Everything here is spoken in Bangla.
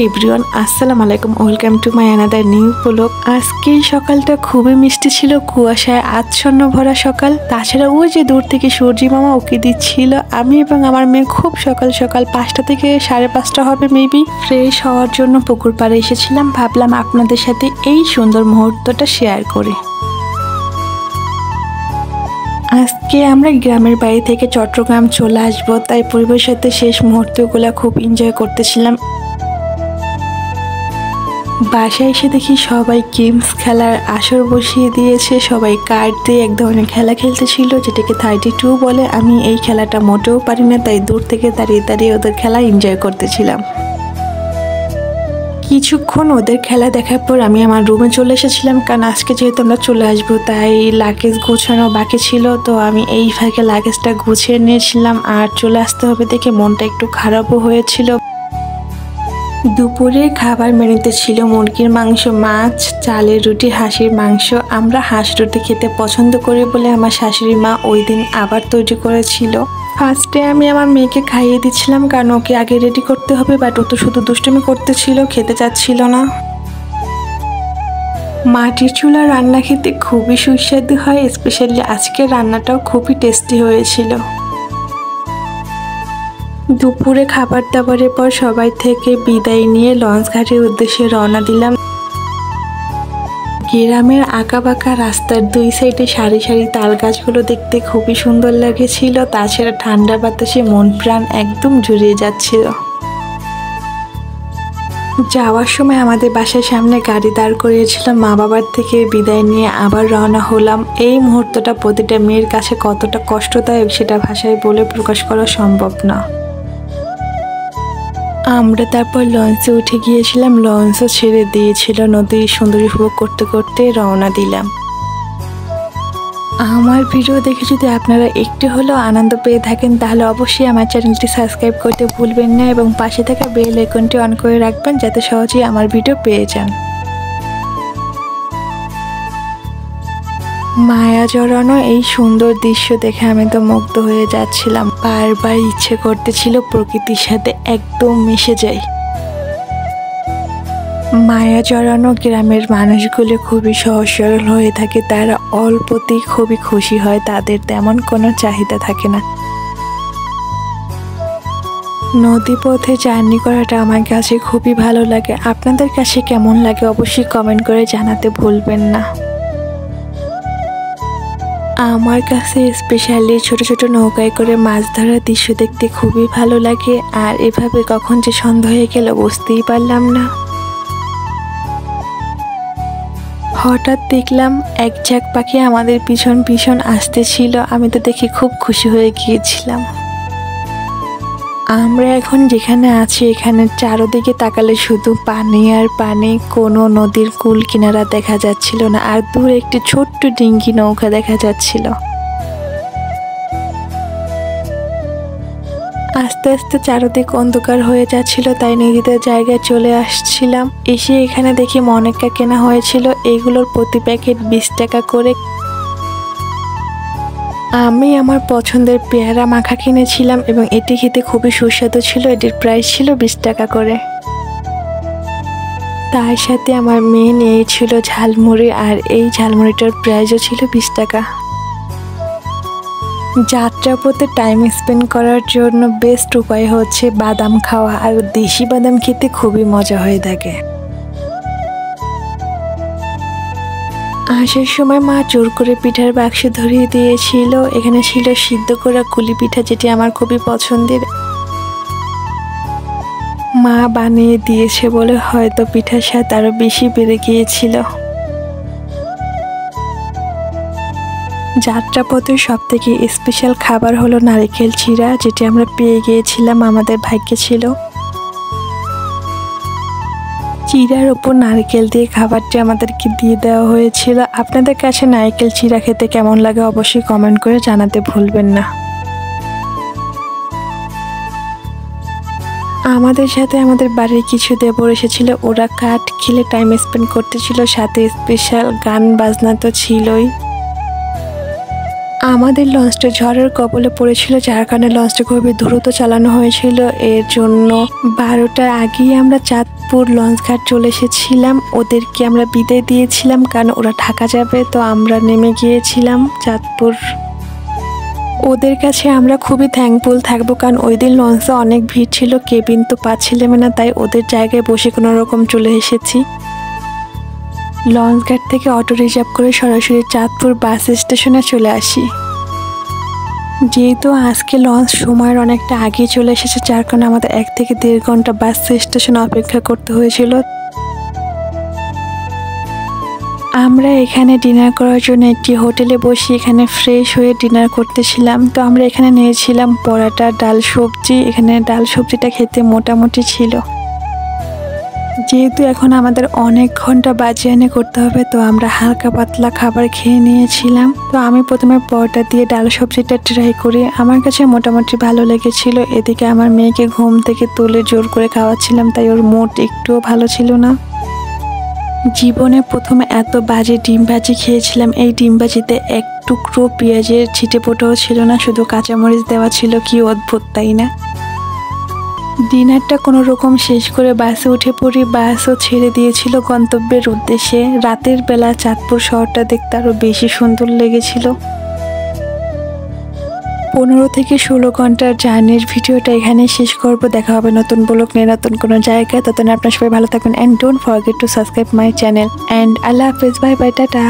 এভরিওয়ান, আসসালামু আলাইকুম। Welcome to my another new blog. আজকে সকালটা খুবই মিষ্টি ছিল, কুয়াশায় আচ্ছন্ন ভরা সকাল। তাছাড়া ওই যে দূর থেকে সূর্যি মামা ওকে দিচ্ছিল। আমি এবং আমার মেয়ে খুব সকাল সকাল 5টা থেকে 5:30 হবে মেবি ফ্রেশ হওয়ার জন্য পুকুর পাড়ে এসেছিলাম। ভাবলাম আপনাদের সাথে এই সুন্দর মুহূর্তটা শেয়ার করি। আজকে আমরা গ্রামের বাড়ি থেকে চট্টগ্রাম চলে আসবো, তাই পরিবারের সাথে শেষ মুহূর্তগুলো খুব এনজয় করতেছিলাম। বাসায় এসে দেখি সবাই গেমস খেলার আসর বসিয়ে দিয়েছে। সবাই কার্ড দিয়ে এক ধরনের খেলা খেলতেছিল, যেটাকে 32 বলে। আমি এই খেলাটা মোটেও পারি না, তাই দূর থেকে দাঁড়িয়ে দাঁড়িয়ে ওদের খেলা এনজয় করতেছিলাম। কিছুক্ষণ ওদের খেলা দেখার পর আমি আমার রুমে চলে এসেছিলাম, কারণ আজকে যেহেতু আমরা চলে আসবো তাই লাগেজ গুছানো বাকি ছিল। তো আমি এই ফাঁকে লাগেজটা গুছিয়ে নিয়েছিলাম, আর চলে আসতে হবে দেখে মনটা একটু খারাপও হয়েছিল। দুপুরে খাবার মেনুতে ছিল মুরগির মাংস, মাছ, চালের রুটি, হাঁসের মাংস। আমরা হাঁস রুটি খেতে পছন্দ করি বলে আমার শাশুড়ি মা ওই দিন আবার তৈরি করেছিল। ফার্স্টে আমি আমার মেয়েকে খাইয়ে দিচ্ছিলাম, কারণ ওকে আগে রেডি করতে হবে, বাট ও তো শুধু দুষ্টুমি করতেছিল, খেতে চাচ্ছিল না। মাটির চুলা রান্না খেতে খুবই সুস্বাদু হয়, স্পেশালি আজকের রান্নাটাও খুবই টেস্টি হয়েছিল। দুপুরে খাবার দাবারের পর সবাই থেকে বিদায় নিয়ে লঞ্চ ঘাটের উদ্দেশ্যে রওনা দিলাম। গ্রামের আঁকাবাঁকা রাস্তার দুই সাইডে সারি সারি তাল গাছগুলো দেখতে খুবই সুন্দর লাগেছিল। তাছাড়া ঠান্ডা বাতাসে মন প্রাণ একদম জুড়িয়ে যাচ্ছিল। যাওয়ার সময় আমাদের বাসার সামনে গাড়ি দাঁড় করিয়েছিলাম। মা বাবার থেকে বিদায় নিয়ে আবার রওনা হলাম। এই মুহূর্তটা প্রতিটা মেয়ের কাছে কতটা কষ্টদায়ক সেটা ভাষায় বলে প্রকাশ করা সম্ভব না। আমরা তারপর লঞ্চে উঠে গিয়েছিলাম, লঞ্চও ছেড়ে দিয়েছিল। নদীর সৌন্দর্য উপভোগ করতে করতে রওনা দিলাম। আমার ভিডিও দেখে যদি আপনারা একটু হলেও আনন্দ পেয়ে থাকেন তাহলে অবশ্যই আমার চ্যানেলটি সাবস্ক্রাইব করতে ভুলবেন না, এবং পাশে থাকা বেল আইকনটি অন করে রাখবেন যাতে সহজেই আমার ভিডিও পেয়ে যান। মায়া জড়ানো এই সুন্দর দৃশ্য দেখে আমি তো মুগ্ধ হয়ে যাচ্ছিলাম। বারবার ইচ্ছে করতেছিল প্রকৃতির সাথে একদম মিশে যাই। মায়া জড়ানো গ্রামের মানুষগুলো খুবই সহজ সরল হয়ে থাকে। তারা অল্পতেই খুবই খুশি হয়, তাদের তেমন কোনো চাহিদা থাকে না। নদীপথে জার্নি করাটা আমার কাছে খুবই ভালো লাগে। আপনাদের কাছে কেমন লাগে অবশ্যই কমেন্ট করে জানাতে ভুলবেন না। আমার কাছে স্পেশালি ছোট ছোট নৌকায় করে মাছ ধরার দৃশ্য দেখতে খুবই ভালো লাগে, আর এভাবে কখন যে সন্ধ্যা হয়ে গেল বুঝতেই পারলাম না। হঠাৎ দেখলাম এক ঝাঁক পাখি আমাদের পিছন পিছন আসতেছিল। আমি তো দেখে খুব খুশি হয়ে গিয়েছিলাম। আমরা এখন যেখানে আছি এখানে চারদিকে তাকালে শুধু পানি আর পানি, কোনো নদীর কূল কিনারা দেখা যাচ্ছিল না, আর দূরে একটি ছোট্ট ডিঙ্গি নৌকা দেখা যাচ্ছিল। আস্তে আস্তে চারদিক অন্ধকার হয়ে যাচ্ছিল, তাই নিজেদের জায়গায় চলে আসছিলাম। এসে এখানে দেখি মনেকা কেনা হয়েছিল, এইগুলোর প্রতি প্যাকেট 20 টাকা করে। আমি আমার পছন্দের পেয়ারা মাখা কিনেছিলাম, এবং এটি খেতে খুবই সুস্বাদু ছিল। এটির প্রাইস ছিল 20 টাকা করে। তার সাথে আমার মেয়ে নিয়েছিল ঝালমুড়ি, আর এই ঝালমুড়িটার প্রাইসও ছিল 20 টাকা। যাত্রাপথে টাইম স্পেন্ড করার জন্য বেস্ট উপায় হচ্ছে বাদাম খাওয়া, আর দেশি বাদাম খেতে খুবই মজা হয়ে থাকে। আসার সময় মা জোর করে পিঠার বাক্স ধরিয়ে দিয়েছিল। এখানে ছিল সিদ্ধ করা কুলি পিঠা, যেটি আমার খুবই পছন্দের। মা বানিয়ে দিয়েছে বলে হয়তো পিঠার স্বাদ আরো বেশি বেড়ে গিয়েছিল। যাত্রাপথের সব থেকে স্পেশাল খাবার হলো নারিকেল চিড়া, যেটি আমরা পেয়ে গিয়েছিলাম, আমাদের ভাগ্যে ছিল। চিড়ার ওপর নারকেল দিয়ে খাবারটি আমাদেরকে দিয়ে দেওয়া হয়েছিল। আপনাদের কাছে নারকেল চিড়া খেতে কেমন লাগে অবশ্যই কমেন্ট করে জানাতে ভুলবেন না। আমাদের সাথে আমাদের বাড়ির কিছু দেবর এসেছিল, ওরা কাঠ খেলে টাইম স্পেন্ড করতেছিল, সাথে স্পেশাল গান বাজনা তো ছিলই। আমাদের লঞ্চটা ঝড়ের কবলে পড়েছিল, যার কারণে লঞ্চটা খুবই দ্রুত চালানো হয়েছিল। এর জন্য 12টার আগেই আমরা চাঁদপুর লঞ্চ ঘাট চলে এসেছিলাম। ওদেরকে আমরা বিদায় দিয়েছিলাম কারণ ওরা ঢাকা যাবে, তো আমরা নেমে গিয়েছিলাম চাঁদপুর। ওদের কাছে আমরা খুবই থ্যাঙ্কফুল থাকবো, কারণ ওই দিন লঞ্চে অনেক ভিড় ছিল, কেবিন তো পাচ্ছিলাম না, তাই ওদের জায়গায় বসে কোনো রকম চলে এসেছি। লঞ্চ ঘাট থেকে অটো রিজার্ভ করে সরাসরি চাঁদপুর বাস স্টেশনে চলে আসি। যেহেতু আজকে লঞ্চ সময়ের অনেকটা আগে চলে এসেছে, যার কারণে আমাদের 1 থেকে 1.5 ঘন্টা বাস স্টেশনে অপেক্ষা করতে হয়েছিল। আমরা এখানে ডিনার করার জন্য একটি হোটেলে বসে এখানে ফ্রেশ হয়ে ডিনার করতেছিলাম। তো আমরা এখানে নিয়েছিলাম পরাটা, ডাল, সবজি। এখানে ডাল সবজিটা খেতে মোটামুটি ছিল। যেহেতু এখন আমাদের অনেক ঘন্টা বাজিয়ানি করতে হবে, তো আমরা হালকা পাতলা খাবার খেয়ে নিয়েছিলাম। তো আমি প্রথমে পরোটা দিয়ে ডাল সবজিটা ট্রাই করি, আমার কাছে মোটামুটি ভালো লেগেছিল। এদিকে আমার মেয়েকে ঘুম থেকে তুলে জোর করে খাওয়াচ্ছিলাম, তাই ওর মুড একটুও ভালো ছিল না। জীবনে প্রথমে এত বাজে ডিম ভাজি খেয়েছিলাম। এই ডিম ভাজিতে এক টুকরো পেঁয়াজের ছিটে ফোটাও ছিল না, শুধু কাঁচামরিচ দেওয়া ছিল। কি অদ্ভুত, তাই না? ডিনারটা কোনো রকম শেষ করে বাসে উঠে পড়ি। বাসও ছেড়ে দিয়েছিল গন্তব্যের উদ্দেশ্যে। রাতের বেলা চাঁদপুর শহরটা দেখতে আরও বেশি সুন্দর লেগেছিল। 15 থেকে 16 ঘন্টার জার্নির ভিডিওটা এখানে শেষ করব। দেখা হবে নতুন ব্লগ নিয়ে নতুন কোনো জায়গায়। ততক্ষণ আপনার সবাই ভালো থাকবেন, and don't forget to subscribe my channel, and আল্লাহ হাফেজ, বাই বাই, টাটা।